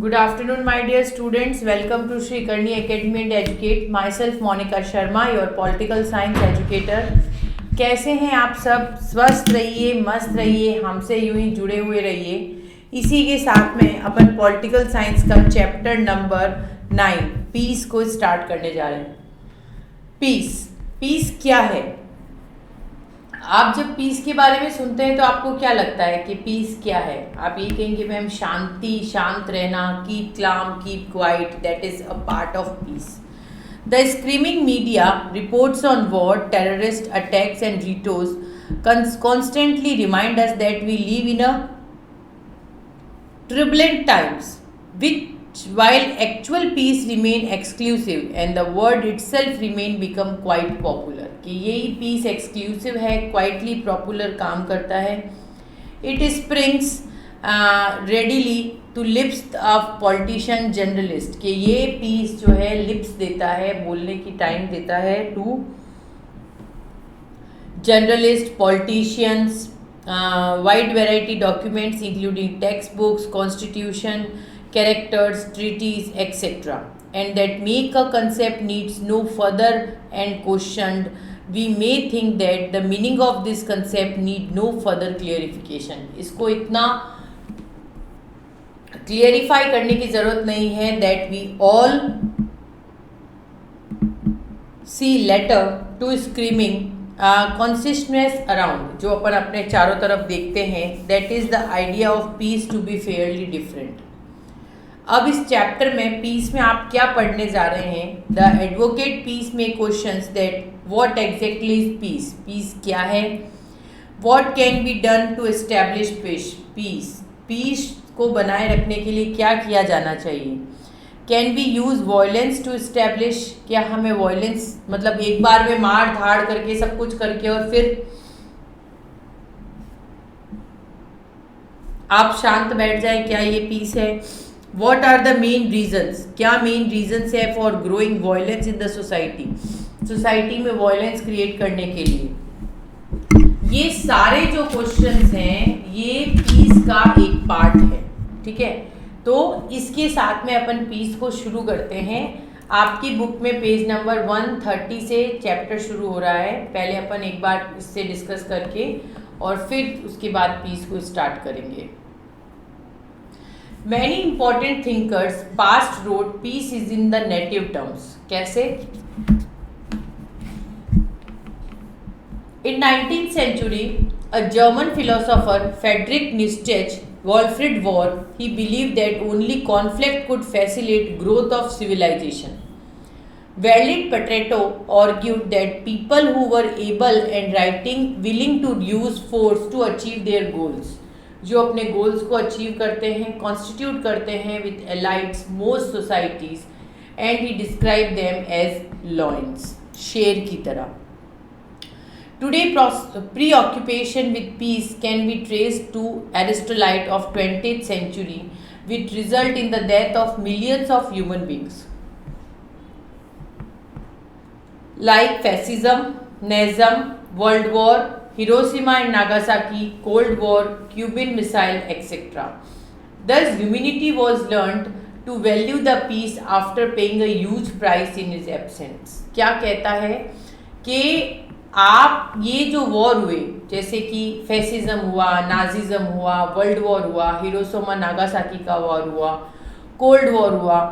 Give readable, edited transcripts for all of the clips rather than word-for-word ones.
Good afternoon, my dear students. Welcome to Sri Karni Academy and Educate. Myself Monica Sharma, your political science educator. कैसे हैं आप सब? स्वस्थ रहिए, मस्त रहिए, हमसे यूं ही जुड़े हुए रहिए। इसी के साथ में अपन पॉलिटिकल साइंस का चैप्टर नंबर 9 पीस को स्टार्ट करने जा रहे हैं। पीस क्या है? आप जब पीस के बारे में सुनते हैं तो आपको क्या लगता है कि पीस क्या है? आप ये कहेंगे मैम शांति, शांत रहना, keep calm, keep quiet, that is a part of peace. The screaming media reports on war, terrorist attacks and riots constantly remind us that we live in a turbulent times, which while actual peace remain exclusive and the word itself remain become quite popular, कि यही piece exclusive है, quietly popular काम करता है। It springs readily to lips of politician journalist, कि ये piece जो है लिप्स देता है, बोलने की टाइम देता है to journalist, politicians, wide variety documents including text books, constitution, characters, treaties, etc. and that make a concept needs no further and questioned. We may think that the meaning of this concept need no further clarification. इसको इतना clarify करने की ज़रूरत नहीं है। that we all see letter to screaming consciousness around, जो अपन अपने चारों तरफ देखते हैं, that is the idea of peace to be fairly different. अब इस चैप्टर में पीस में आप क्या पढ़ने जा रहे हैं? द एडवोकेट पीस में questions that what exactly is peace, peace क्या है, what can be done to establish peace, peace को बनाए रखने के लिए क्या किया जाना चाहिए, can be use violence to establish, क्या हमें वायलेंस मतलब एक बार में मार धाड़ करके सब कुछ करके और फिर आप शांत बैठ जाए, क्या ये पीस है? What are the main reasons? क्या मेन रीजन्स है for growing violence in the society, society में वायलेंस क्रिएट करने के लिए? ये सारे जो क्वेश्चंस हैं ये पीस का एक पार्ट है, ठीक है। तो इसके साथ में अपन पीस को शुरू करते हैं। आपकी बुक में पेज नंबर 130 से चैप्टर शुरू हो रहा है। पहले अपन एक बार इससे डिस्कस करके और फिर उसके बाद पीस को स्टार्ट करेंगे। Many important thinkers past wrote peace is in the native terms. कैसे? In 19th century, a German philosopher Friedrich Nietzsche, Wilfried War, he believed that only conflict could facilitate growth of civilization. Walid Petretto argued that people who were able and willing to use force to achieve their goals, जो अपने goals को achieve करते हैं, constitute करते हैं with elites most societies, and he describe them as lions, शेर की तरह। Today preoccupation with peace can be traced to Aristotle of 20th century, which result in the death of millions of human beings like fascism, Nazism, world war, Hiroshima and Nagasaki, Cold War, Cuban Missile, etc. Thus, humanity was learned to value the peace after paying a huge price in its absence. क्या कहता है कि आप ये जो war हुए, जैसे कि फैसिज्म हुआ, नाजिज्म हुआ, वर्ल्ड वॉर हुआ, हिरोशिमा नागासाकी का वॉर हुआ, कोल्ड वॉर हुआ,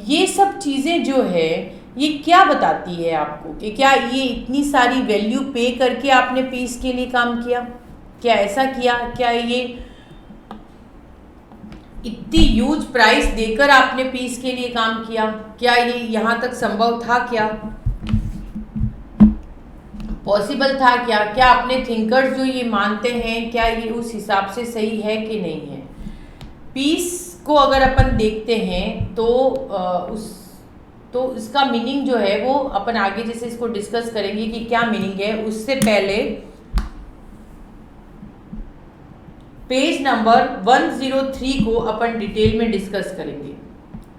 ये सब चीज़ें जो है ये क्या बताती है आपको कि क्या ये इतनी सारी वैल्यू पे करके आपने पीस के लिए काम किया? क्या ऐसा किया? क्या ये इतनी ह्यूज प्राइस देकर आपने पीस के लिए काम किया? क्या ये यहाँ तक संभव था? क्या पॉसिबल था? क्या अपने थिंकर्स जो ये मानते हैं क्या ये उस हिसाब से सही है कि नहीं है? पीस को अगर अपन देखते हैं तो इसका मीनिंग जो है वो अपन आगे जैसे इसको डिस्कस करेंगे कि क्या मीनिंग है, उससे पहले पेज नंबर 103 को अपन डिटेल में डिस्कस करेंगे,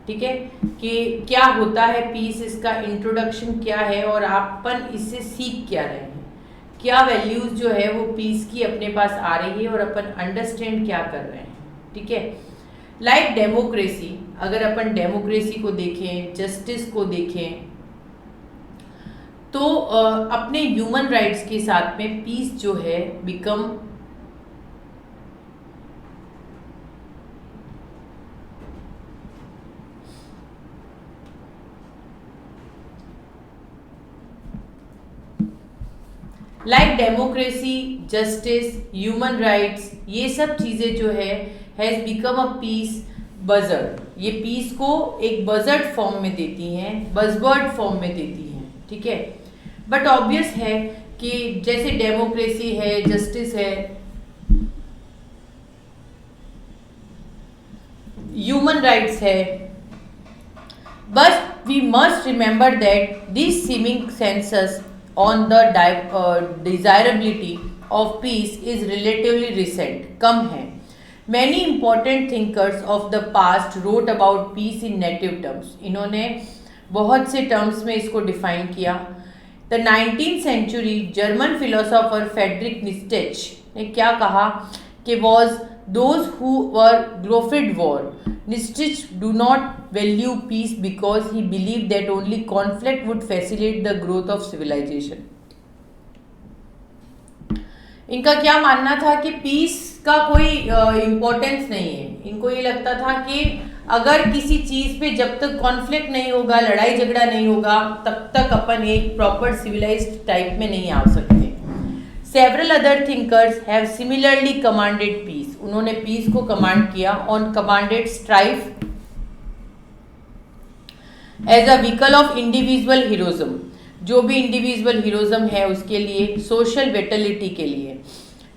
ठीक है, कि क्या होता है पीस, इसका इंट्रोडक्शन क्या है और अपन इससे सीख क्या रहे हैं, क्या वैल्यूज जो है वो पीस की अपने पास आ रही है और अपन अंडरस्टैंड क्या कर रहे हैं, ठीक है। लाइक डेमोक्रेसी, अगर अपन डेमोक्रेसी को देखें, जस्टिस को देखें, तो अपने ह्यूमन राइट्स के साथ में पीस जो है become like democracy, justice, human rights, ये सब चीज़ें जो है has become a peace buzzword, ये पीस को एक बजर्ड फॉर्म में देती हैं, बजवर्ड फॉर्म में देती हैं, ठीक है। बट ऑब्वियस है कि जैसे डेमोक्रेसी है, जस्टिस है, ह्यूमन राइट्स है, but we must remember that this seeming consensus on the desirability of peace is relatively recent, कम है। Many important thinkers of the past wrote about peace in native terms, इन्होंने बहुत से terms में इसको define किया। The 19th century German philosopher Friedrich Nietzsche ने क्या कहा कि was those who were glorified war. Nietzsche do not value peace because he believed that only conflict would facilitate the growth of civilization. इनका क्या मानना था कि पीस का कोई इम्पोर्टेंस नहीं है। इनको ये लगता था कि अगर किसी चीज़ पे जब तक कॉन्फ्लिक्ट नहीं होगा, लड़ाई झगड़ा नहीं होगा, तब तक अपन एक प्रॉपर सिविलाइज्ड टाइप में नहीं आ सकते। Several other thinkers have similarly commanded peace. उन्होंने पीस को कमांड किया on commanded strife as a vehicle of individual heroism. जो भी इंडिविजुअल हीरोइज्म है उसके लिए, सोशल विटलिटी के लिए।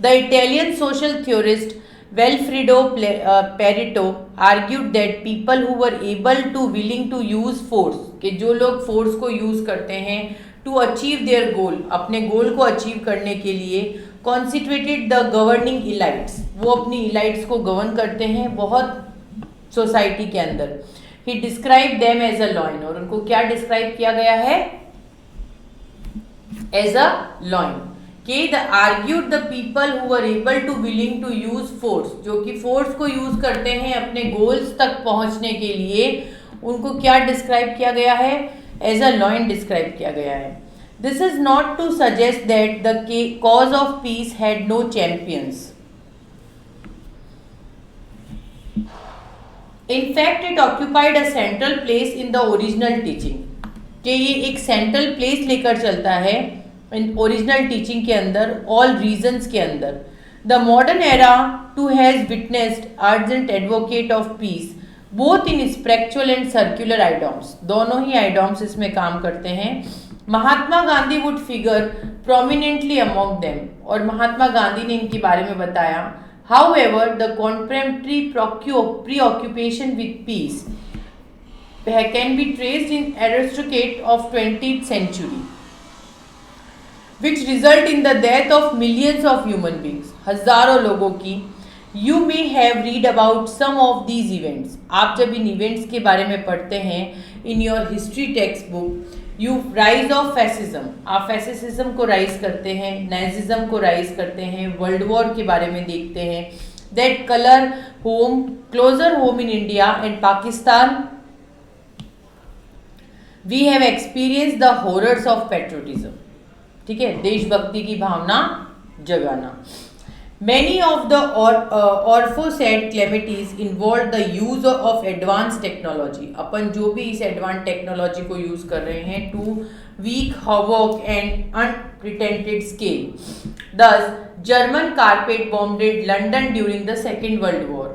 The Italian social theorist Vilfredo Pareto argued that people who were able to willing to use force, कि जो लोग फोर्स को यूज करते हैं टू अचीव देयर गोल, अपने गोल को अचीव करने के लिए, कॉन्स्टिट्यूटेड द गवर्निंग इलाइट्स, वो अपनी इलाइट्स को गवर्न करते हैं बहुत सोसाइटी के अंदर। He describe them as a lion, और उनको क्या डिस्क्राइब किया गया है? As a lion. के the argued the people who are able to willing to use force, जो कि फोर्स को यूज करते हैं अपने गोल्स तक पहुंचने के लिए, उनको क्या डिस्क्राइब किया गया है? एज अ लॉयन डिस्क्राइब किया गया है। This is not to suggest that the cause of peace had no champions. In fact, it occupied a central place in the original teaching, कि ये एक सेंट्रल प्लेस लेकर चलता है ओरिजिनल टीचिंग के अंदर, ऑल रीजन्स के अंदर। The modern era too has witnessed urgent advocate of peace both in spiritual and circular idioms, दोनों ही आइडॉम्स इसमें काम करते हैं। Mahatma Gandhi would figure prominently among them, और महात्मा गांधी ने इनके बारे में बताया। However, the contemporary preoccupation with peace can be traced in aristocrats of 20th century, which result in the death of millions of human beings. हजारों लोगों की। You may have read about some of these events. आप जब इन events के बारे में पढ़ते हैं in your history textbook, you rise of fascism, आप फैसिज्म को राइज करते हैं, नाजिज्म को राइज करते हैं, वर्ल्ड वॉर के बारे में देखते हैं। That colour home closer home in India and Pakistan we have experience the horrors of patriotism, ठीक है, देशभक्ति की भावना जगाना। Many of the aforesaid calamities involve the use of advanced technology. अपन जो भी इस advanced technology को use कर रहे हैं to wreak havoc and unprecedented scale. Thus, German carpet bombed London during the Second World War,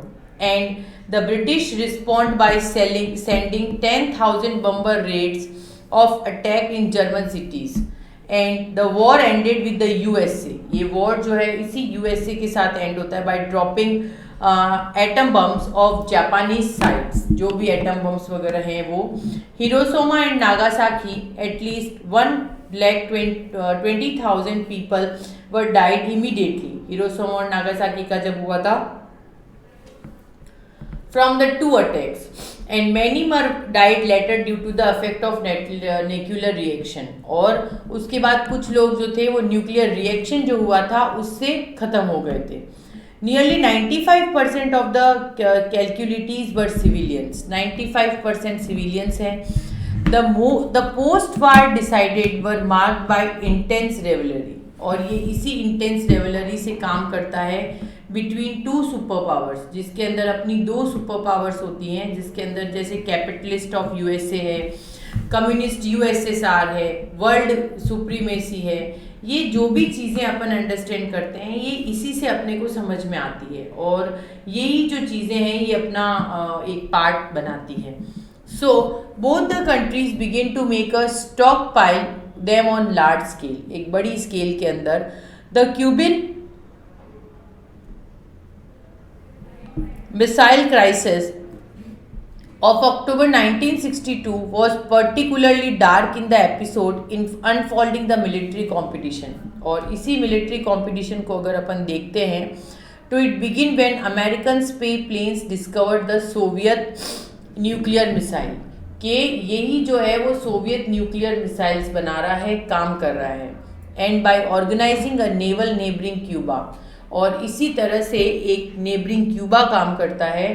and the British respond by sending 10,000 bomber raids of attack in German cities. And the war ended with the USA, ये war जो है इसी USA के साथ end होता है by dropping atom bombs of Japanese sites, जो भी एटम बम्स वगैरह हैं वो। Hiroshima and Nagasaki at least 1,20,000 people were died immediately. Hiroshima और नागासाकी का जब हुआ था from the two attacks, and many more died later due to the effect of nuclear reaction, और उसके बाद कुछ लोग जो थे वो न्यूक्लियर रिएक्शन जो हुआ था उससे खत्म हो गए थे। Nearly 95% of the calculees were civilians. 95% civilians हैं. The post-war decided were marked by intense rivalry. और ये इसी इंटेंस रेवलरी से काम करता है बिटवीन टू सुपर पावर्स, जिसके अंदर अपनी दो सुपर पावर्स होती हैं, जिसके अंदर जैसे कैपिटलिस्ट ऑफ यूएसए है, कम्युनिस्ट यूएसएसआर है, वर्ल्ड सुप्रीमेसी है. ये जो भी चीज़ें अपन अंडरस्टैंड करते हैं ये इसी से अपने को समझ में आती है, और यही जो चीज़ें हैं ये अपना एक पार्ट बनाती है. So both the countries begin to make a stockpile them on large scale. एक बड़ी स्केल के अंदर the Cuban missile crisis of October 1962 was particularly dark in the episode in unfolding the military competition. और इसी military competition को अगर अपन देखते हैं तो it begin when American spy planes discovered the Soviet nuclear missile. कि यही जो है वो सोवियत न्यूक्लियर मिसाइल्स बना रहा है, काम कर रहा है. And by organising a naval neighbouring Cuba, और इसी तरह से एक नेबरिंग क्यूबा काम करता है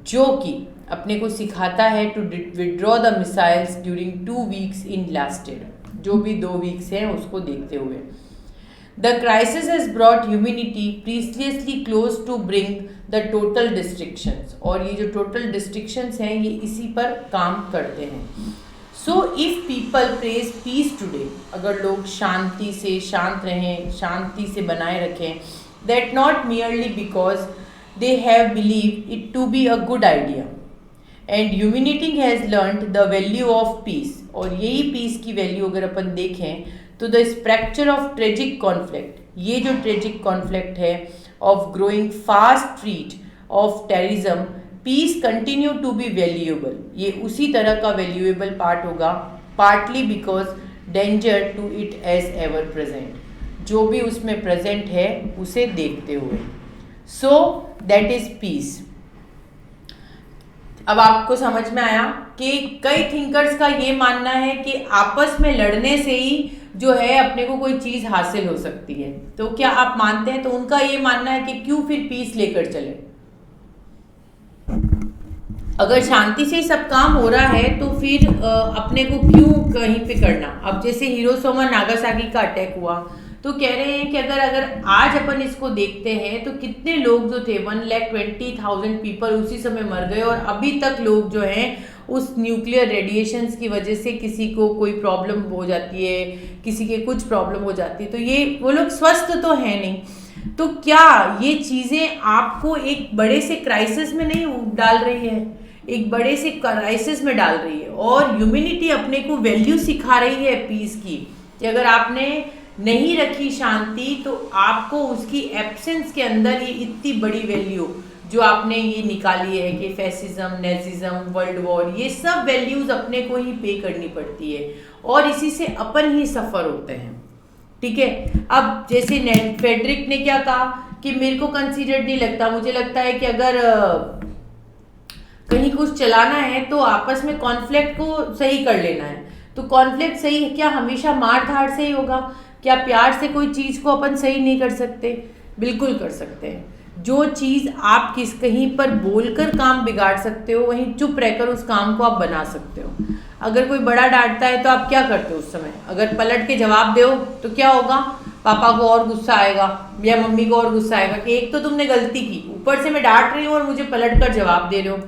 जो कि अपने को सिखाता है to withdraw the missiles during 2 weeks in lasted. जो भी 2 वीक्स हैं उसको देखते हुए the crisis has brought humanity preciously close to bring the total destructions. और ये जो टोटल डिस्ट्रिक्शंस हैं ये इसी पर काम करते हैं. So if people praise peace today, अगर लोग शांति से शांत रहें, शांति से बनाए रखें, that not merely because they have believe it to be a good idea. And humanity has learned the value of peace. और यही पीस की वैल्यू अगर अपन देखें तो the spectre of tragic conflict, ये जो ट्रेजिक कॉन्फ्लिक्ट है of growing fast threat of terrorism, peace continue to be valuable. ये उसी तरह का वैल्यूएबल पार्ट होगा, partly because danger to it as ever present, जो भी उसमें प्रेजेंट है उसे देखते हुए. सो दैट इज पीस. अब आपको समझ में आया कि कई थिंकर्स का ये मानना है कि आपस में लड़ने से ही जो है अपने को कोई चीज़ हासिल हो सकती है. तो क्या आप मानते हैं? तो उनका ये मानना है कि क्यों फिर पीस लेकर चले. अगर शांति से सब काम हो रहा है तो फिर अपने को क्यों कहीं पे करना. अब जैसे हिरोशिमा नागासाकी का अटैक हुआ तो कह रहे हैं कि अगर आज अपन इसको देखते हैं तो कितने लोग जो थे 1,20,000 पीपल उसी समय मर गए, और अभी तक लोग जो हैं उस न्यूक्लियर रेडिएशंस की वजह से किसी को कोई प्रॉब्लम हो जाती है, किसी के कुछ प्रॉब्लम हो जाती है, तो ये वो लोग स्वस्थ तो है नहीं. तो क्या ये चीज़ें आपको एक बड़े से क्राइसिस में नहीं डाल रही है? एक बड़े से क्राइसिस में डाल रही है. और ह्यूमैनिटी अपने को वैल्यू सिखा रही है पीस की, कि अगर आपने नहीं रखी शांति तो आपको उसकी एब्सेंस के अंदर ये इतनी बड़ी वैल्यू जो आपने ये निकाली है कि फैसिज्म, नेजिज्म, वर्ल्ड वॉर, ये सब वैल्यूज अपने को ही पे करनी पड़ती है, और इसी से अपन ही सफ़र होते हैं. ठीक है. अब जैसे फेडरिक ने क्या कहा कि मेरे को कंसीडर्ड नहीं लगता, मुझे लगता है कि अगर कहीं कुछ चलाना है तो आपस में कॉन्फ्लिक्ट को सही कर लेना है. तो कॉन्फ्लिक्ट सही क्या हमेशा मार धाड़ से ही होगा? क्या प्यार से कोई चीज़ को अपन सही नहीं कर सकते? बिल्कुल कर सकते हैं. जो चीज़ आप कहीं पर बोलकर काम बिगाड़ सकते हो, वहीं चुप रहकर उस काम को आप बना सकते हो. अगर कोई बड़ा डांटता है तो आप क्या करते हो उस समय? अगर पलट के जवाब दो तो क्या होगा? पापा को और गुस्सा आएगा या मम्मी को और गुस्सा आएगा कि एक तो तुमने गलती की, ऊपर से मैं डांट रही हूँ और मुझे पलट कर जवाब दे रहे हो.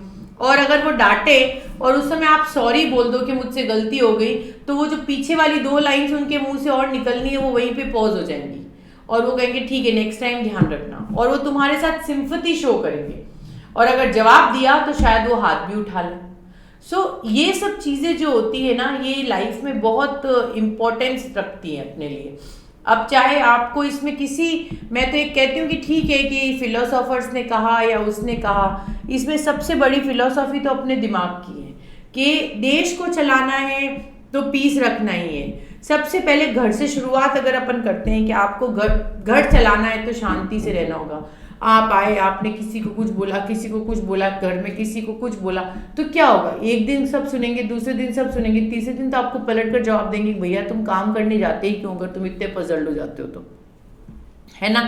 और अगर वो डांटे और उस समय आप सॉरी बोल दो कि मुझसे गलती हो गई, तो वो जो पीछे वाली 2 लाइन्स उनके मुंह से और निकलनी है वो वहीं पे पॉज हो जाएंगी, और वो कहेंगे ठीक है नेक्स्ट टाइम ध्यान रखना, और वो तुम्हारे साथ सिंपैथी शो करेंगे. और अगर जवाब दिया तो शायद वो हाथ भी उठा लें. सो ये सब चीज़ें जो होती है ना, ये लाइफ में बहुत इम्पोर्टेंस रखती हैं अपने लिए. अब चाहे आपको इसमें मैं तो एक कहती हूँ कि ठीक है कि फिलोसोफर्स ने कहा या उसने कहा, इसमें सबसे बड़ी फिलोसॉफी तो अपने दिमाग की है कि देश को चलाना है तो पीस रखना ही है. सबसे पहले घर से शुरुआत अगर अपन करते हैं कि आपको घर चलाना है तो शांति से रहना होगा. आप आए, आपने किसी को कुछ बोला, घर में किसी को कुछ बोला, तो क्या होगा? एक दिन सब सुनेंगे, दूसरे दिन सब सुनेंगे, तीसरे दिन तो आपको पलट कर जवाब देंगे भैया तुम काम करने जाते ही क्यों अगर तुम इतने पजल्ड हो जाते हो तो, है ना.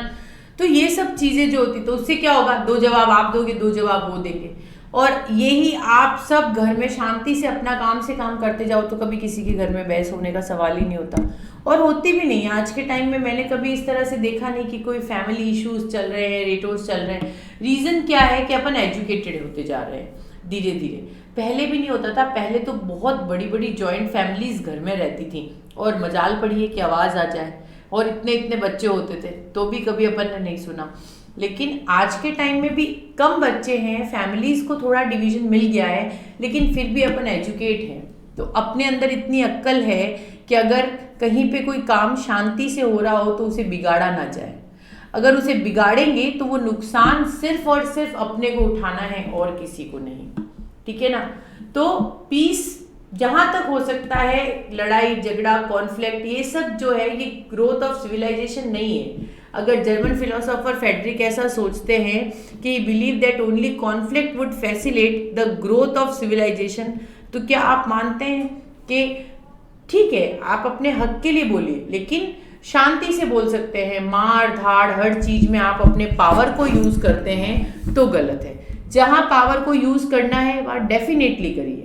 तो ये सब चीज़ें जो होती, तो उससे क्या होगा, 2 जवाब आप दोगे, 2 जवाब वो देंगे, और यही आप सब घर में शांति से अपना काम से काम करते जाओ तो कभी किसी के घर में बहस होने का सवाल ही नहीं होता, और होती भी नहीं है। आज के टाइम में मैंने कभी इस तरह से देखा नहीं कि कोई फैमिली इश्यूज चल रहे हैं, रेटोस चल रहे हैं। रीज़न क्या है कि अपन एजुकेटेड होते जा रहे हैं धीरे धीरे। पहले भी नहीं होता था, पहले तो बहुत बड़ी बड़ी जॉइंट फैमिलीज घर में रहती थी, और मजाल पड़ी है कि आवाज़ आ जाए, और इतने इतने बच्चे होते थे तो भी कभी अपन ने नहीं सुना। लेकिन आज के टाइम में भी कम बच्चे हैं, फैमिलीज को थोड़ा डिवीजन मिल गया है, लेकिन फिर भी अपन एजुकेट हैं, तो अपने अंदर इतनी अक्ल है कि अगर कहीं पे कोई काम शांति से हो रहा हो तो उसे बिगाड़ा ना जाए। अगर उसे बिगाड़ेंगे तो वो नुकसान सिर्फ और सिर्फ अपने को उठाना है और किसी को नहीं, ठीक है ना। तो पीस जहाँ तक हो सकता है, लड़ाई झगड़ा कॉन्फ्लिक्ट ये सब जो है ये ग्रोथ ऑफ सिविलाइजेशन नहीं है। अगर जर्मन फिलोसोफर फ्रेडरिक ऐसा सोचते हैं कि believe that only conflict would facilitate the growth of civilisation, तो क्या आप मानते हैं कि ठीक है आप अपने हक के लिए बोलिए, लेकिन शांति से बोल सकते हैं, मार धाड़ हर चीज में आप अपने पावर को यूज करते हैं तो गलत है। जहां पावर को यूज करना है वहां डेफिनेटली करिए,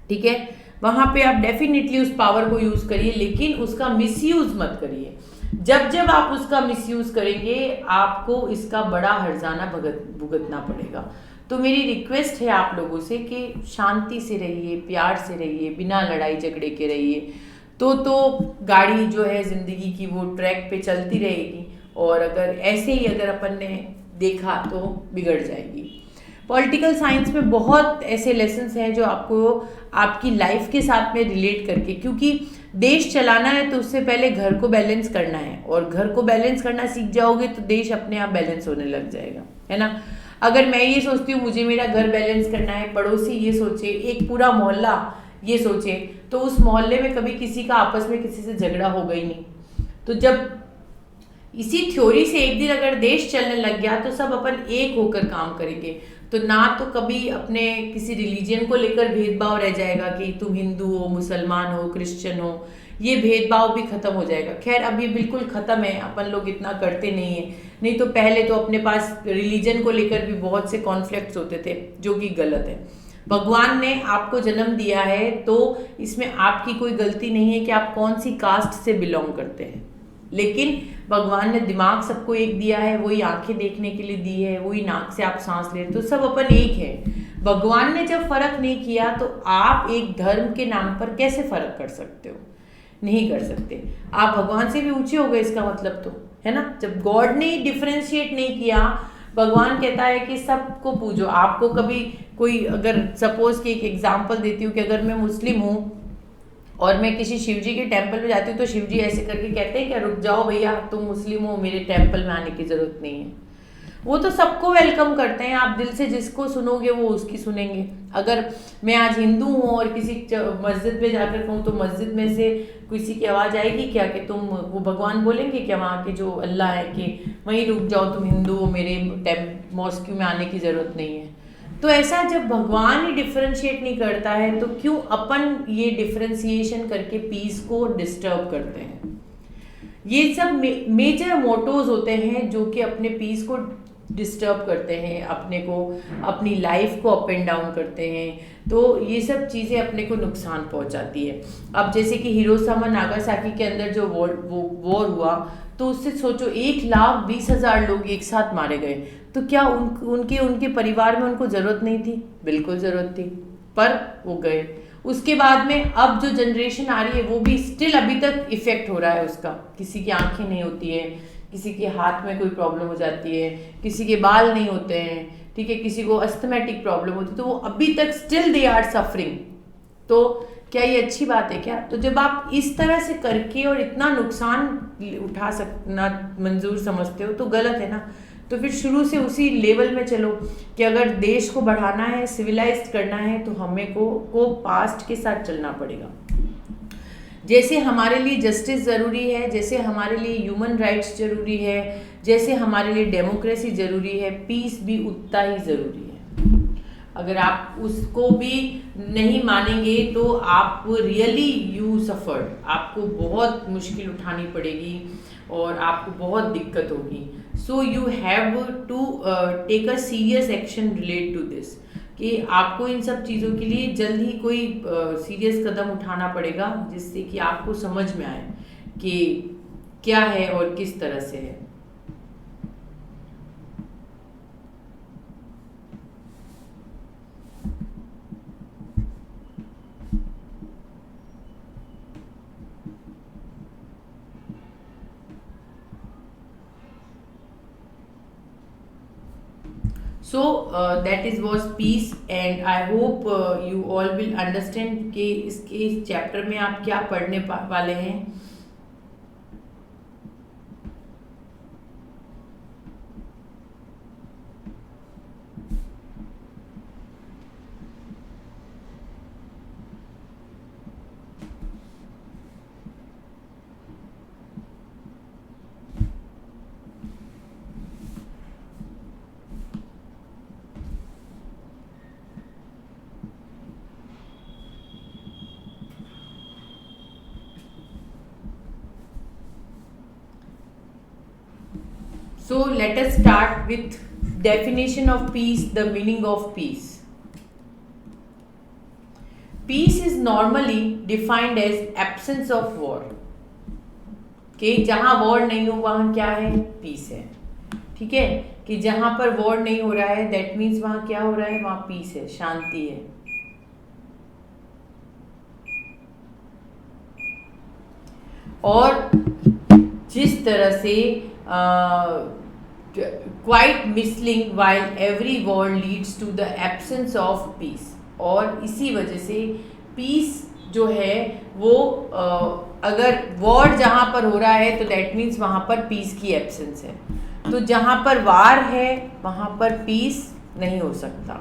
ठीक है, वहां पे आप डेफिनेटली उस पावर को यूज करिए, लेकिन उसका मिसयूज मत करिए। जब जब आप उसका मिसयूज करेंगे आपको इसका बड़ा हर्जाना भुगतना पड़ेगा। तो मेरी रिक्वेस्ट है आप लोगों से कि शांति से रहिए, प्यार से रहिए, बिना लड़ाई झगड़े के रहिए, तो गाड़ी जो है जिंदगी की वो ट्रैक पे चलती रहेगी, और अगर ऐसे ही अगर अपन ने देखा तो बिगड़ जाएगी। पॉलिटिकल साइंस में बहुत ऐसे लेसन्स हैं जो आपको आपकी लाइफ के साथ में रिलेट करके, क्योंकि देश चलाना है तो उससे पहले घर को बैलेंस करना है, और घर को बैलेंस करना सीख जाओगे तो देश अपने आप बैलेंस होने लग जाएगा, है ना। अगर मैं ये सोचती हूँ मुझे मेरा घर बैलेंस करना है, पड़ोसी ये सोचे, एक पूरा मोहल्ला ये सोचे, तो उस मोहल्ले में कभी किसी का आपस में किसी से झगड़ा होगा ही नहीं। तो जब इसी थ्योरी से एक दिन अगर देश चलने लग गया तो सब अपन एक होकर काम करेंगे, तो ना तो कभी अपने किसी रिलीजन को लेकर भेदभाव रह जाएगा कि तुम हिंदू हो, मुसलमान हो, क्रिश्चियन हो, ये भेदभाव भी खत्म हो जाएगा। खैर अब ये बिल्कुल खत्म है, अपन लोग इतना करते नहीं है, नहीं तो पहले तो अपने पास रिलीजन को लेकर भी बहुत से कॉन्फ्लिक्ट्स होते थे, जो कि गलत है। भगवान ने आपको जन्म दिया है तो इसमें आपकी कोई गलती नहीं है कि आप कौन सी कास्ट से बिलोंग करते हैं, लेकिन भगवान ने दिमाग सबको एक दिया है, वही आंखें देखने के लिए दी है, वही नाक से आप सांस ले रहे, तो सब अपन एक है। भगवान ने जब फर्क नहीं किया तो आप एक धर्म के नाम पर कैसे फर्क कर सकते हो? नहीं कर सकते। आप भगवान से भी ऊंचे हो गए इसका मतलब, तो है ना। जब गॉड ने डिफरेंशिएट नहीं किया, भगवान कहता है कि सबको पूजो। आपको कभी कोई अगर सपोज कि एक एग्जाम्पल देती हूँ कि अगर मैं मुस्लिम हूँ और मैं किसी शिव जी के टेम्पल में जाती हूँ तो शिव जी ऐसे करके कहते हैं क्या रुक जाओ भैया, तुम मुस्लिम हो, मेरे टेम्पल में आने की ज़रूरत नहीं है। वो तो सबको वेलकम करते हैं, आप दिल से जिसको सुनोगे वो उसकी सुनेंगे। अगर मैं आज हिंदू हूँ और किसी मस्जिद में जाकर कहूँ तो मस्जिद में से किसी की आवाज़ आएगी क्या कि तुम, वो भगवान बोलेंगे क्या वहाँ के जो अल्लाह है कि वहीं रुक जाओ, तुम हिंदू हो, मेरे मॉस्क में आने की ज़रूरत नहीं है। तो ऐसा जब भगवान ही डिफरेंशिएट नहीं करता है तो क्यों अपन ये डिफरेंशिएशन करके पीस को डिस्टर्ब करते हैं? ये सब मेजर मोटोज होते हैं जो कि अपने पीस को डिस्टर्ब करते हैं, अपने को अपनी लाइफ को अप एंड डाउन करते हैं, तो ये सब चीज़ें अपने को नुकसान पहुंचाती है। अब जैसे कि हिरोशिमा नागासाकी के अंदर जो वॉर हुआ तो उससे सोचो 1,20,000 लोग एक साथ मारे गए, तो क्या उनके परिवार में उनको ज़रूरत नहीं थी? बिल्कुल ज़रूरत थी, पर वो गए। उसके बाद में अब जो जनरेशन आ रही है वो भी स्टिल अभी तक इफेक्ट हो रहा है उसका। किसी की आंखें नहीं होती है, किसी के हाथ में कोई प्रॉब्लम हो जाती है, किसी के बाल नहीं होते हैं, ठीक है, किसी को अस्थमेटिक प्रॉब्लम होती है, तो वो अभी तक स्टिल दे आर सफरिंग। तो क्या ये अच्छी बात है क्या? तो जब आप इस तरह से करके और इतना नुकसान उठा सकना मंजूर समझते हो तो गलत है ना। तो फिर शुरू से उसी लेवल में चलो कि अगर देश को बढ़ाना है, सिविलाइज करना है, तो हमें को पास्ट के साथ चलना पड़ेगा। जैसे हमारे लिए जस्टिस ज़रूरी है, जैसे हमारे लिए ह्यूमन राइट्स ज़रूरी है, जैसे हमारे लिए डेमोक्रेसी ज़रूरी है, पीस भी उतना ही ज़रूरी है। अगर आप उसको भी नहीं मानेंगे तो आप रियली यू सफ़र्ड, आपको बहुत मुश्किल उठानी पड़ेगी और आपको बहुत दिक्कत होगी। So you have to take a serious action relate to this, कि आपको इन सब चीज़ों के लिए जल्द ही कोई सीरियस कदम उठाना पड़ेगा, जिससे कि आपको समझ में आए कि क्या है और किस तरह से है। So that is was peace, and I hope you all will understand कि इस चैप्टर में आप क्या पढ़ने वाले हैं। So let us start with definition of peace, the meaning of peace. Peace is normally defined as absence of war. कि जहाँ वॉर नहीं हो वहाँ क्या है, पीस है। ठीक है, कि जहाँ पर वॉर नहीं हो रहा है दैट मीन्स वहाँ क्या हो रहा है, वहाँ पीस है, शांति है। और जिस तरह से quite misleading while every war leads to the absence of peace, और इसी वजह से पीस जो है वो अगर वॉर जहाँ पर हो रहा है तो दैट मीन्स वहाँ पर पीस की एब्सेंस है। तो जहाँ पर वार है वहाँ पर पीस नहीं हो सकता,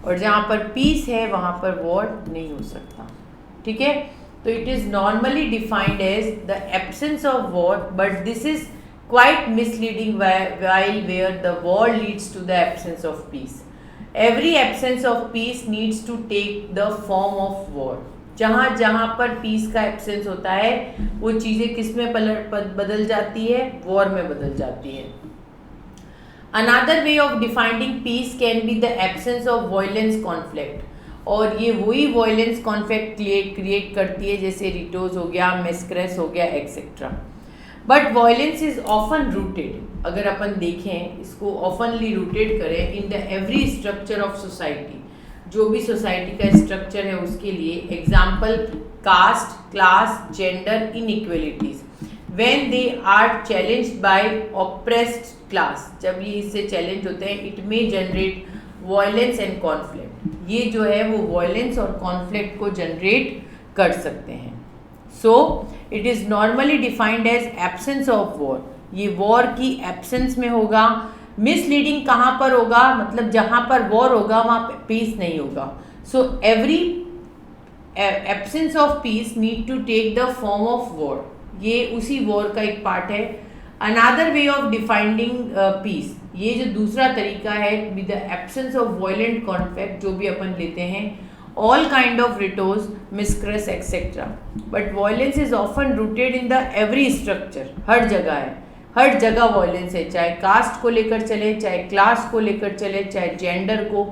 और जहाँ पर पीस है वहाँ पर वॉर नहीं हो सकता। ठीक है, तो it is normally defined as the absence of war, but this is quite misleading while where the war leads to the absence of peace. Every absence of peace needs to take the form of war. जहाँ जहाँ पर piece का absence होता है वो चीज़ें किस में बदल जाती है, वॉर में बदल जाती है। Another way of defining peace can be the absence of violence conflict, और ये वही वायलेंस कॉन्फ्लिक्ट क्रिएट करती है जैसे रिटोज हो गया, मेस्क्रेस हो गया, etcetera. But violence is often rooted, अगर अपन देखें इसको ऑफनली रूटेड करें in the every structure of society, जो भी सोसाइटी का स्ट्रक्चर है उसके लिए। Example caste, class, gender inequalities, when they are challenged by oppressed class, जब ये इससे चैलेंज होते हैं it may generate violence and conflict, ये जो है वो वायलेंस और कॉन्फ्लिक्ट को जनरेट कर सकते हैं। So it is normally defined as absence of war, ये वॉर की एब्सेंस में होगा। मिसलीडिंग कहाँ पर होगा, मतलब जहाँ पर वॉर होगा वहाँ पे पीस नहीं होगा। So every absence of peace need to take the form of war, ये उसी वॉर का एक पार्ट है। Another way of defining peace, ये जो दूसरा तरीका है with the absence of violent conflict, जो भी अपन लेते हैं all kind of ritos, miscreants etc. But violence is often rooted in the every structure, हर जगह है, हर जगह violence है, चाहे कास्ट को लेकर चले, चाहे क्लास को लेकर चले, चाहे जेंडर को।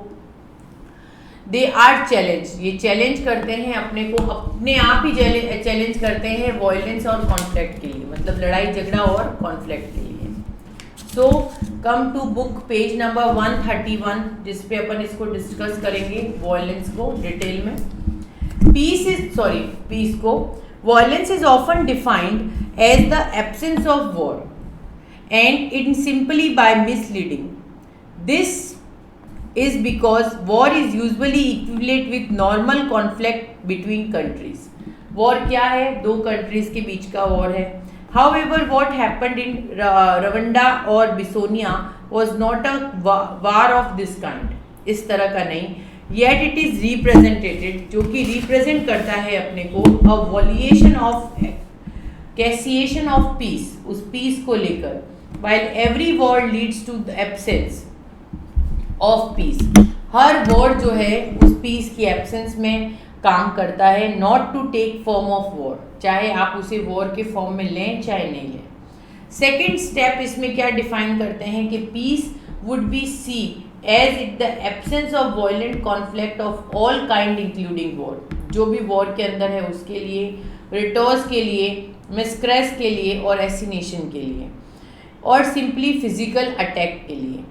दे आर चैलेंज, ये चैलेंज करते हैं अपने को, अपने आप ही चैलेंज करते हैं वायलेंस और कॉन्फ्लिक्ट के लिए, मतलब लड़ाई झगड़ा और कॉन्फ्लिक्ट के लिए। So come to book page number 131, जिसपे अपन इसको डिस्कस करेंगे वायलेंस को डिटेल में। पीस को violence is often defined as the absence of war and in simply by misleading. This is because war is usually equivalent with normal conflict between countries. War क्या है, दो countries के बीच का war है। However, what happened in Rwanda और Bosnia was not a war of this kind, इस तरह का नहीं। Yet it is represented, जो कि represent करता है अपने को a violation of cassation of peace, उस peace को लेकर। While every war leads to the absence of peace, her war जो है उस पीस की एब्सेंस में काम करता है, not to take form of war, चाहे आप उसे वॉर के फॉर्म में लें चाहे नहीं लें। सेकेंड स्टेप इसमें क्या डिफाइन करते हैं कि peace would be see as it the absence of violent conflict of all kind including war, जो भी वॉर के अंदर है उसके लिए, रिटोर्स के लिए, मिसक्रेस के लिए और एसिनेशन के लिए, और सिंपली फिजिकल अटैक के लिए।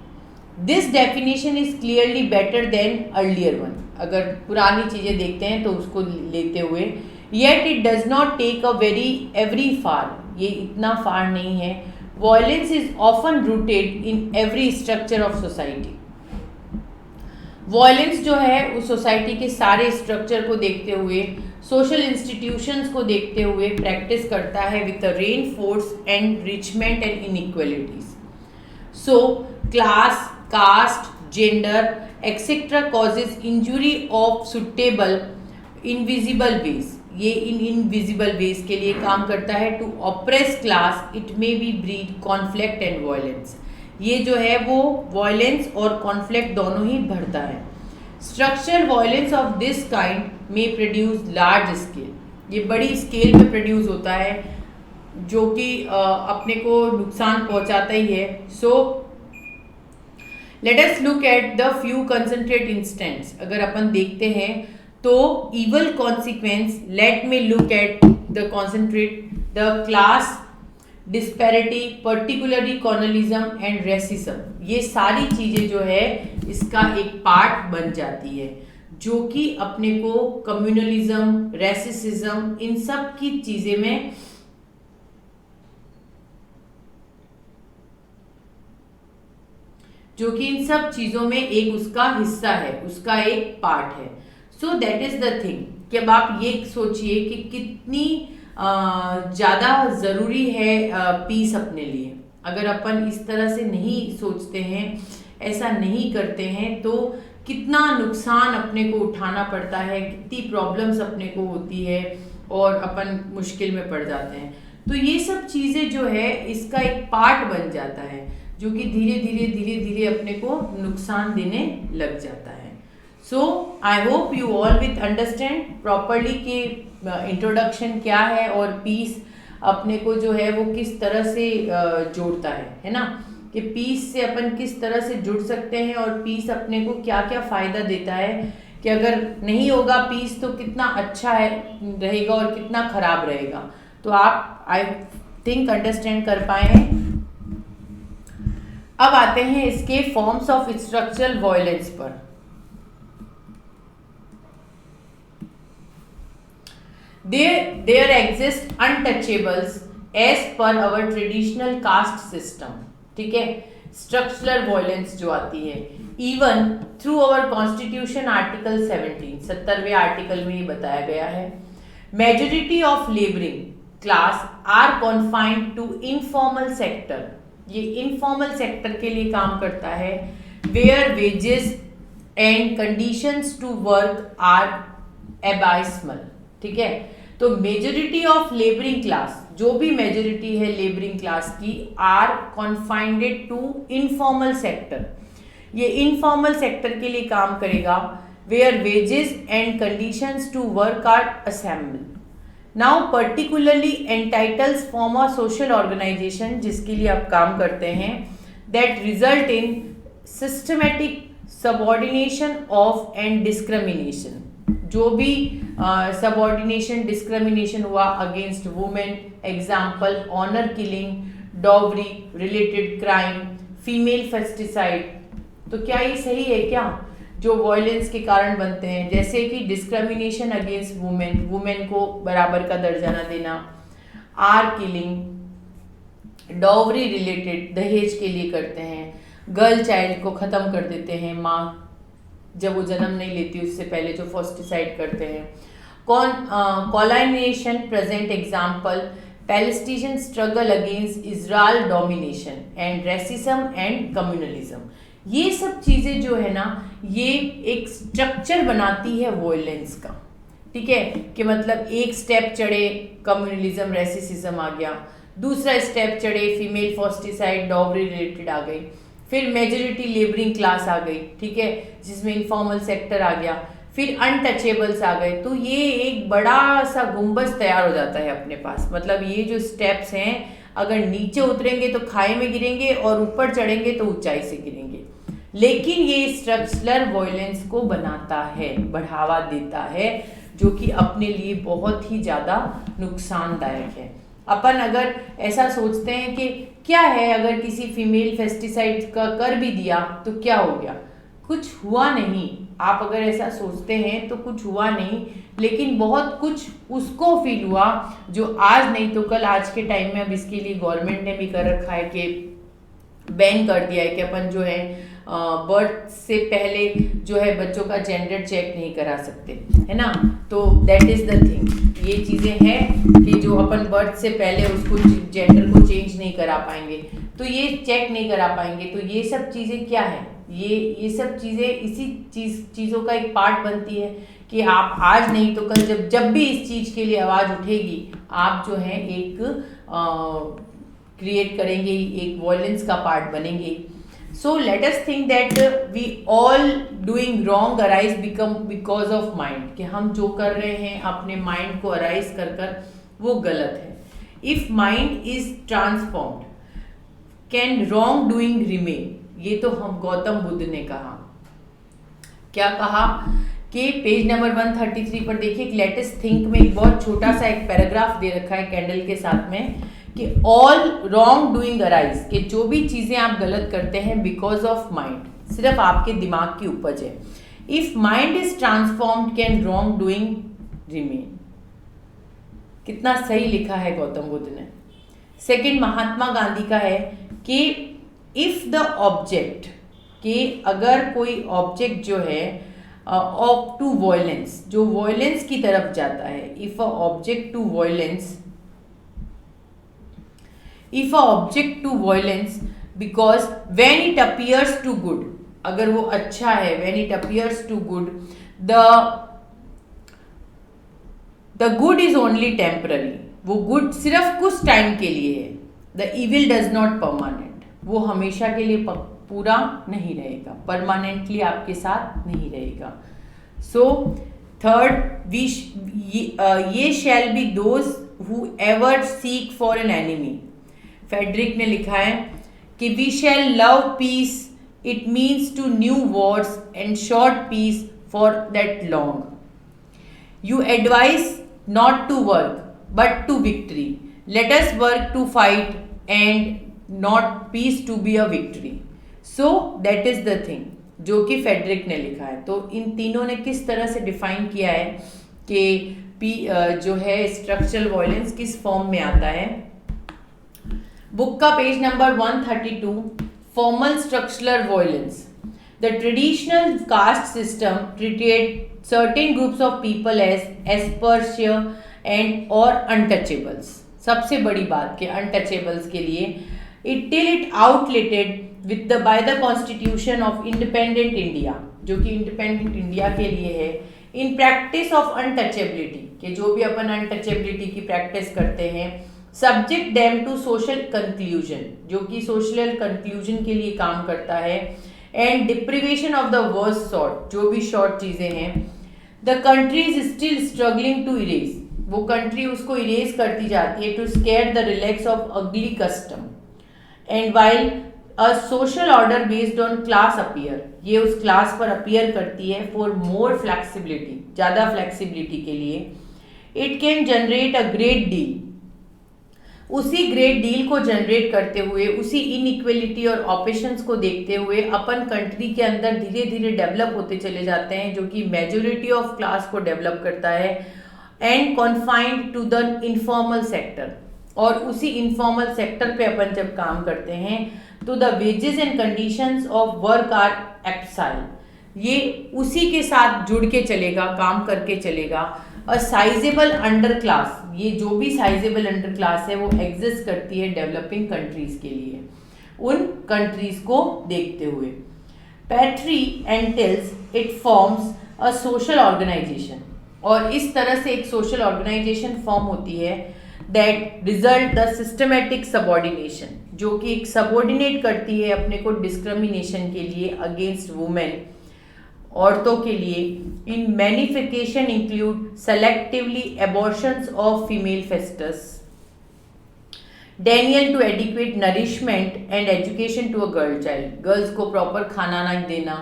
This definition is clearly better than earlier one. अगर पुरानी चीज़ें देखते हैं तो उसको लेते हुए, yet it does not take a very every far, ये इतना फार नहीं है। Violence is often rooted in every structure of society. Violence जो है उस सोसाइटी के सारे स्ट्रक्चर को देखते हुए, सोशल इंस्टीट्यूशंस को देखते हुए प्रैक्टिस करता है with the reinforce enrichment and inequalities. So class, caste, gender etcetera causes injury of suitable invisible ways. ये इन इनविजिबल वेज के लिए काम करता है to oppress class, it may be breed conflict and violence. ये जो है वो वायलेंस और कॉन्फ्लिक्ट दोनों ही भरता है। Structural violence of this kind में प्रोड्यूस लार्ज स्केल, ये बड़ी स्केल पे प्रोड्यूस होता है जो कि अपने को नुकसान पहुंचाता ही है। So let us look at the few concentrate instances. अगर अपन देखते हैं तो evil consequence, let me look at the concentrate the class disparity, particularly communalism and racism. ये सारी चीज़ें जो है इसका एक पार्ट बन जाती है, जो कि अपने को कम्युनलिज्म, रेसिज्म, इन सब की चीज़ें में जो कि इन सब चीज़ों में एक उसका हिस्सा है, उसका एक पार्ट है। सो दैट इज द थिंग कि अब आप ये सोचिए कि कितनी ज़्यादा ज़रूरी है पीस अपने लिए। अगर अपन इस तरह से नहीं सोचते हैं, ऐसा नहीं करते हैं, तो कितना नुकसान अपने को उठाना पड़ता है, कितनी प्रॉब्लम्स अपने को होती है और अपन मुश्किल में पड़ जाते हैं। तो ये सब चीज़ें जो है इसका एक पार्ट बन जाता है, जो कि धीरे धीरे धीरे धीरे अपने को नुकसान देने लग जाता है। So I hope you all with understand properly कि इंट्रोडक्शन क्या है और पीस अपने को जो है वो किस तरह से जोड़ता है ना, कि पीस से अपन किस तरह से जुड़ सकते हैं और पीस अपने को क्या क्या फ़ायदा देता है, कि अगर नहीं होगा पीस तो कितना अच्छा है रहेगा और कितना ख़राब रहेगा। तो आप आई थिंक अंडरस्टैंड कर पाए हैं। अब आते हैं इसके फॉर्म्स ऑफ स्ट्रक्चरल वायलेंस पर। There exist untouchables as per our traditional caste system, ठीक है। स्ट्रक्चरल वायलेंस जो आती है even through our constitution article 17, 70वें आर्टिकल में ये बताया गया है। Majority of labouring class are confined to informal sector, ये इनफॉर्मल सेक्टर के लिए काम करता है, where wages and conditions to work are abysmal, ठीक है। तो मेजॉरिटी ऑफ लेबरिंग क्लास, जो भी मेजॉरिटी है लेबरिंग क्लास की, are confined to informal sector, ये इनफॉर्मल सेक्टर के लिए काम करेगा, where wages and conditions to work are assemble. Now particularly entitles form a social organisation, जिसके लिए आप काम करते हैं, that result in systematic subordination of and discrimination. जो भी सबऑर्डिनेशन, डिस्क्रिमिनेशन हुआ against women, example honour killing, dowry related crime, female foeticide. तो क्या ये सही है क्या, जो वायलेंस के कारण बनते हैं, जैसे कि डिस्क्रिमिनेशन अगेंस्ट वुमेन, वुमेन को बराबर का दर्जा न देना, आर किलिंग, डॉवरी रिलेटेड दहेज के लिए करते हैं, गर्ल चाइल्ड को ख़त्म कर देते हैं, माँ जब वो जन्म नहीं लेती उससे पहले जो फर्स्टिसाइड करते हैं, colonisation present example Palestinian struggle against Israel domination and racism and communalism. ये सब चीज़ें जो है ना, ये एक स्ट्रक्चर बनाती है वायलेंस का, ठीक है। कि मतलब एक स्टेप चढ़े कम्युनलिज्म, रेसिज्म आ गया, दूसरा स्टेप चढ़े फीमेल फर्स्टिसाइड, डॉवरी रिलेटेड आ गई, फिर मेजॉरिटी लेबरिंग क्लास आ गई, ठीक है, जिसमें इनफॉर्मल सेक्टर आ गया, फिर अनटचेबल्स आ गए। तो ये एक बड़ा सा गुंबद तैयार हो जाता है अपने पास। मतलब ये जो स्टेप्स हैं अगर नीचे उतरेंगे तो खाई में गिरेंगे और ऊपर चढ़ेंगे तो ऊंचाई से गिरेंगे। लेकिन ये स्ट्रक्चरल वॉयलेंस को बनाता है, बढ़ावा देता है, जो कि अपने लिए बहुत ही ज़्यादा नुकसानदायक है। अपन अगर ऐसा सोचते हैं कि क्या है, अगर किसी फीमेल फेस्टिसाइड का कर भी दिया तो क्या हो गया, कुछ हुआ नहीं। आप अगर ऐसा सोचते हैं तो कुछ हुआ नहीं, लेकिन बहुत कुछ उसको फील हुआ जो आज नहीं तो कल, आज के टाइम में अब इसके लिए गवर्नमेंट ने भी कर रखा है कि बैन कर दिया है कि अपन जो है बर्थ से पहले जो है बच्चों का जेंडर चेक नहीं करा सकते, है ना। तो दैट इज द थिंग, ये चीज़ें हैं कि जो अपन बर्थ से पहले उसको जेंडर को चेंज नहीं करा पाएंगे, तो ये चेक नहीं करा पाएंगे। तो ये सब चीज़ें क्या है, ये सब चीज़ें इसी चीज़ों का एक पार्ट बनती है कि आप आज नहीं तो कल जब भी इस चीज़ के लिए आवाज़ उठेगी, आप जो है एक क्रिएट करेंगे, एक वॉयलेंस का पार्ट बनेंगे। So let us think that we all doing wrong arise because of mind, कि हम जो कर रहे हैं अपने माइंड को अराइज कर कर वो गलत है। If mind is transformed, can wrong doing remain? ये तो हम गौतम बुद्ध ने कहा। क्या कहा कि पेज नंबर 133 पर देखिए, लेट अस थिंक में एक बहुत छोटा सा एक पैराग्राफ दे रखा है कैंडल के साथ में कि ऑल रॉन्ग डूइंग अराइज, कि जो भी चीज़ें आप गलत करते हैं बिकॉज ऑफ माइंड, सिर्फ आपके दिमाग की उपज है। If mind is transformed can wrong doing remain. कितना सही लिखा है गौतम बुद्ध ने। सेकंड महात्मा गांधी का है कि इफ द ऑब्जेक्ट, कि अगर कोई ऑब्जेक्ट जो है ऑफ टू वॉयलेंस, जो वॉयलेंस की तरफ जाता है, if a object to violence, if a object to violence because when it appears to good, अगर वो अच्छा है, when it appears to good, the good is only temporary, वो good सिर्फ कुछ टाइम के लिए है। the evil does not permanent, वो हमेशा के लिए पूरा नहीं रहेगा, परमानेंटली आपके साथ नहीं रहेगा। so third ये shall be those who ever seek for an enemy, Frederick ने लिखा है कि we shall love peace, it means to new wars and short peace for that long. You advise not to work but to victory, let us work to fight and not peace to be a victory. So that is the thing जो कि Frederick ने लिखा है। तो इन तीनों ने किस तरह से डिफाइन किया है कि जो है स्ट्रक्चरल वॉयलेंस किस फॉर्म में आता है। बुक का page number 132, formal structural violence. The traditional caste system treated certain groups of people as एस्पर्शियर एंड और अनटचेबल्स। सबसे बड़ी बात कि अनटचेबल्स के लिए it till it outlawed with the by the constitution of independent India, जो कि इंडिपेंडेंट इंडिया के लिए है, इन प्रैक्टिस ऑफ अनटचेबिलिटी, कि जो भी अपन अनटचेबिलिटी की प्रैक्टिस करते हैं, subject them to social conclusion, जो कि सोशल कंक्लूजन के लिए काम करता है, and deprivation of the worst sort, जो भी शॉर्ट चीजें हैं। The country is still struggling to erase, वो कंट्री उसको इरेज करती जाती है, to scare the relics of ugly custom, and while a social order based on class appear, ये उस क्लास पर अपीयर करती है फॉर मोर फ्लेक्सिबिलिटी, ज़्यादा फ्लेक्सिबिलिटी के लिए। It can generate a great deal, उसी ग्रेट डील को जनरेट करते हुए, उसी इनइक्वलिटी और ऑपरेशंस को देखते हुए अपन कंट्री के अंदर धीरे धीरे डेवलप होते चले जाते हैं, जो कि मेजोरिटी ऑफ क्लास को डेवलप करता है, and confined to the informal sector, और उसी इनफॉर्मल सेक्टर पे अपन जब काम करते हैं तो the wages and conditions of work are exile, ये उसी के साथ जुड़ के चलेगा, काम करके चलेगा। अ साइजेबल अंडर क्लास, ये जो भी साइजेबल अंडर क्लास है वो एग्जिस्ट करती है डेवलपिंग कंट्रीज के लिए, उन कंट्रीज को देखते हुए। पैट्री entails it forms a social organisation, और इस तरह से एक सोशल ऑर्गेनाइजेशन फॉर्म होती है that result the systematic subordination, जो कि एक सबॉर्डिनेट करती है अपने को डिस्क्रिमिनेशन के लिए अगेंस्ट वुमेन, औरतों के लिए। In manifestation include selectively abortions of female foetus, denial to adequate nourishment and education to a girl child, girls को प्रॉपर खाना नहीं देना,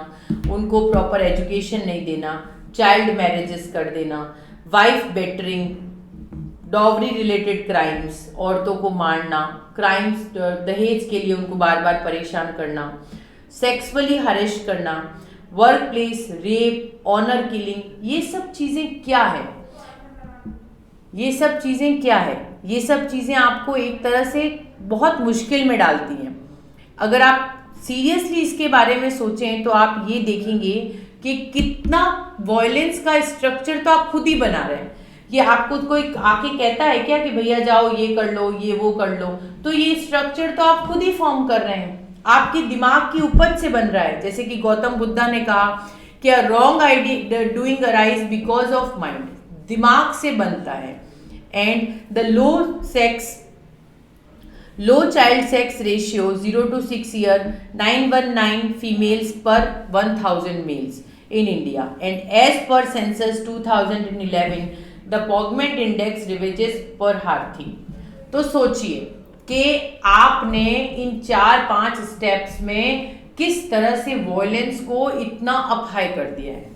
उनको प्रॉपर एजुकेशन नहीं देना, चाइल्ड मैरिजेस कर देना, wife bettering, dowry related crimes, औरतों को मारना, क्राइम्स दहेज के लिए उनको बार बार परेशान करना, सेक्सुअली हरेश करना, work place rape, honour killing, ये सब चीज़ें क्या है? ये सब चीज़ें क्या है? ये सब चीज़ें आपको एक तरह से बहुत मुश्किल में डालती हैं। अगर आप सीरियसली इसके बारे में सोचें तो आप ये देखेंगे कि कितना वॉयलेंस का स्ट्रक्चर तो आप खुद ही बना रहे हैं। ये आपको कोई आके कहता है क्या कि भैया जाओ ये कर लो, ये वो कर लो? तो ये स्ट्रक्चर तो आप खुद ही फॉर्म कर रहे हैं, आपके दिमाग की उपज से बन रहा है। जैसे कि गौतम बुद्धा ने कहा कि a wrong idea doing arise because of mind, दिमाग से बनता है। And the low child sex ratio 0 to 6 year, 919 females per 1000 males in India, and as per census 2011 the Pogment index revises per Harthi। तो सोचिए कि आपने इन 4-5 steps में किस तरह से वॉयलेंस को इतना अप हाई कर दिया है,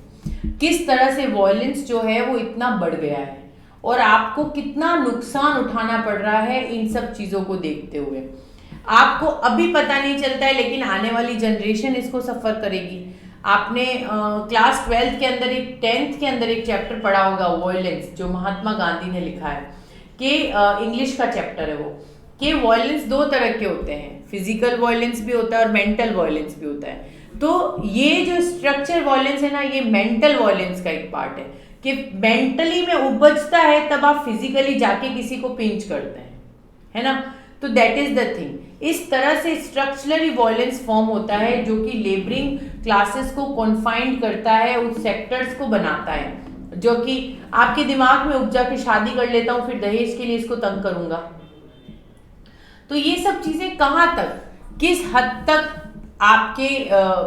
किस तरह से वॉयलेंस जो है वो इतना बढ़ गया है, और आपको कितना नुकसान उठाना पड़ रहा है इन सब चीज़ों को देखते हुए। आपको अभी पता नहीं चलता है, लेकिन आने वाली जनरेशन इसको सफ़र करेगी। आपने क्लास 12th के अंदर 10th के अंदर एक चैप्टर पढ़ा होगा वॉयलेंस, जो महात्मा गांधी ने लिखा है, कि इंग्लिश का चैप्टर है वो, कि वॉयलेंस 2 तरह के होते हैं, फिजिकल वॉयलेंस भी होता है और मेंटल वॉयलेंस भी होता है। तो ये जो स्ट्रक्चर वॉयलेंस है ना, ये मेंटल वॉयलेंस का एक पार्ट है कि मेंटली में उपजता है, तब आप फिजिकली जाके किसी को पिंच करते हैं, है ना। तो दैट इज द थिंग। इस तरह से स्ट्रक्चरली वॉयलेंस फॉर्म होता है जो कि लेबरिंग क्लासेस को कॉन्फाइंड करता है, उस सेक्टर्स को बनाता है, जो कि आपके दिमाग में उपजा के शादी कर लेता हूँ, फिर दहेज के लिए इसको तंग करूंगा। तो ये सब चीजें कहाँ तक, किस हद तक आपके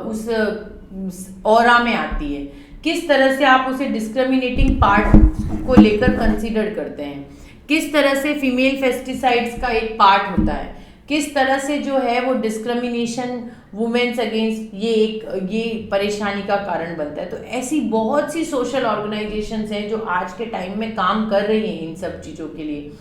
उस ऑरा में आती है, किस तरह से आप उसे डिस्क्रिमिनेटिंग पार्ट को लेकर कंसीडर करते हैं, किस तरह से फीमेल फेस्टिसाइड्स का एक पार्ट होता है, किस तरह से जो है वो डिस्क्रिमिनेशन वुमेन्स अगेंस्ट ये परेशानी का कारण बनता है। तो ऐसी बहुत सी सोशल ऑर्गेनाइजेशंस हैं जो आज के टाइम में काम कर रही हैं इन सब चीज़ों के लिए।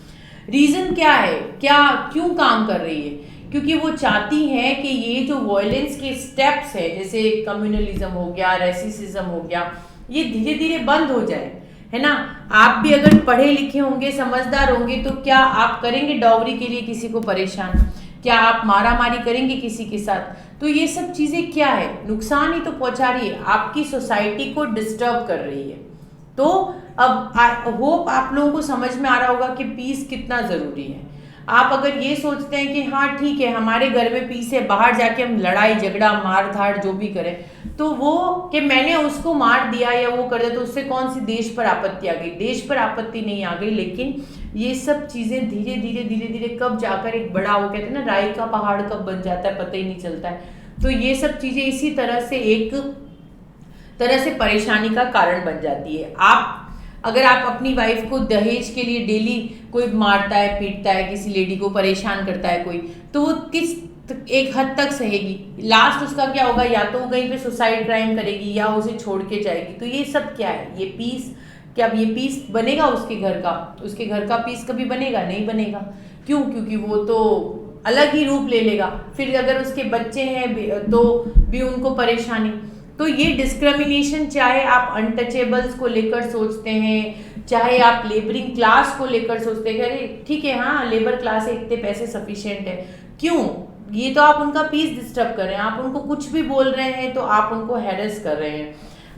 रीज़न क्या है, क्यों काम कर रही है? क्योंकि वो चाहती हैं कि ये जो वॉयलेंस के स्टेप्स है, जैसे कम्युनलिज्म हो गया, रेसिज्म हो गया, ये धीरे धीरे बंद हो जाए, है ना। आप भी अगर पढ़े लिखे होंगे, समझदार होंगे, तो क्या आप करेंगे डॉवरी के लिए किसी को परेशान? क्या आप मारा मारी करेंगे किसी के साथ? तो ये सब चीज़ें क्या है, नुकसान ही तो पहुंचा रही है, आपकी सोसाइटी को डिस्टर्ब कर रही है। तो अब आई होप आप लोगों को समझ में आ रहा होगा कि पीस कितना ज़रूरी है। आप अगर ये सोचते हैं कि हाँ ठीक है हमारे घर में पीस है, बाहर जाके हम लड़ाई झगड़ा मार धाड़ जो भी करें, तो वो कि मैंने उसको मार दिया या वो कर दिया, तो उससे कौन सी देश पर आपत्ति आ गई? देश पर आपत्ति नहीं आ गई, लेकिन ये सब चीज़ें धीरे धीरे कब जाकर एक बड़ा, वो कहते हैं ना, राई का पहाड़ कब बन जाता है पता ही नहीं चलता है। तो ये सब चीज़ें इसी तरह से एक तरह से परेशानी का कारण बन जाती है। अगर आप अपनी वाइफ को दहेज के लिए डेली कोई मारता है, पीटता है, किसी लेडी को परेशान करता है कोई, तो वो किस एक हद तक सहेगी? लास्ट उसका क्या होगा, या तो वो कहीं पे सुसाइड क्राइम करेगी या उसे छोड़ के जाएगी। तो ये सब क्या है, ये पीस, क्या ये पीस बनेगा उसके घर का? उसके घर का पीस कभी बनेगा? नहीं बनेगा। क्यों? क्योंकि वो तो अलग ही रूप ले लेगा। फिर अगर उसके बच्चे हैं तो भी उनको परेशानी। तो ये डिस्क्रिमिनेशन, चाहे आप अनटचेबल्स को लेकर सोचते हैं, चाहे आप लेबरिंग क्लास को लेकर सोचते हैं, अरे ठीक है हाँ लेबर क्लास है, इतने पैसे सफिशिएंट है, क्यों? ये तो आप उनका पीस डिस्टर्ब कर रहे हैं, आप उनको कुछ भी बोल रहे हैं तो आप उनको हैरेस कर रहे हैं।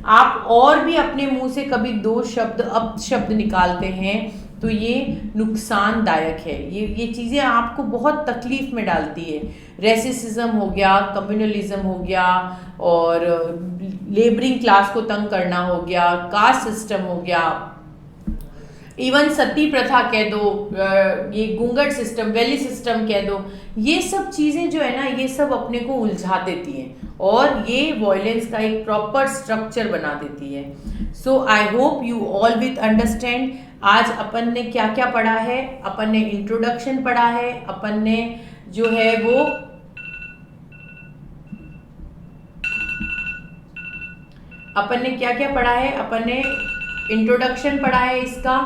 आप और भी अपने मुंह से कभी 2 शब्द अपशब्द निकालते हैं तो ये नुकसानदायक है। ये चीज़ें आपको बहुत तकलीफ में डालती है। रेसिज्म हो गया, कम्युनलिज्म हो गया, और लेबरिंग क्लास को तंग करना हो गया, कास्ट सिस्टम हो गया, इवन सती प्रथा कह दो, ये घूंघट सिस्टम, वैली सिस्टम कह दो, ये सब चीज़ें जो है ना, ये सब अपने को उलझा देती हैं और ये वॉयलेंस का एक प्रॉपर स्ट्रक्चर बना देती है। So I hope you all with understand. आज अपन ने क्या क्या पढ़ा है, अपन ने इंट्रोडक्शन पढ़ा है, अपन ने जो है वो अपन ने क्या क्या पढ़ा है, अपन ने इंट्रोडक्शन पढ़ा है इसका,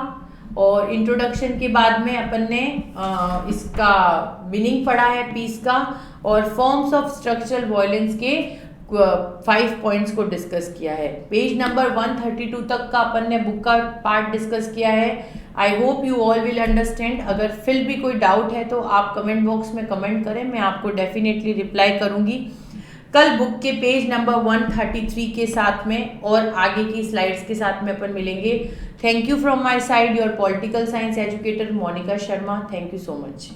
और इंट्रोडक्शन के बाद में अपन ने इसका मीनिंग पढ़ा है पीस का, और फॉर्म्स ऑफ स्ट्रक्चरल वायलेंस के 5 पॉइंट्स को डिस्कस किया है। पेज नंबर 132 तक का अपन ने बुक का पार्ट डिस्कस किया है। आई hope you all will understand. अगर फिर भी कोई डाउट है तो आप कमेंट बॉक्स में कमेंट करें, मैं आपको डेफिनेटली रिप्लाई करूंगी। कल बुक के पेज नंबर 133 के साथ में और आगे की स्लाइड्स के साथ में अपन मिलेंगे। Thank you from my side, your political science educator Monika Sharma. Thank you so much.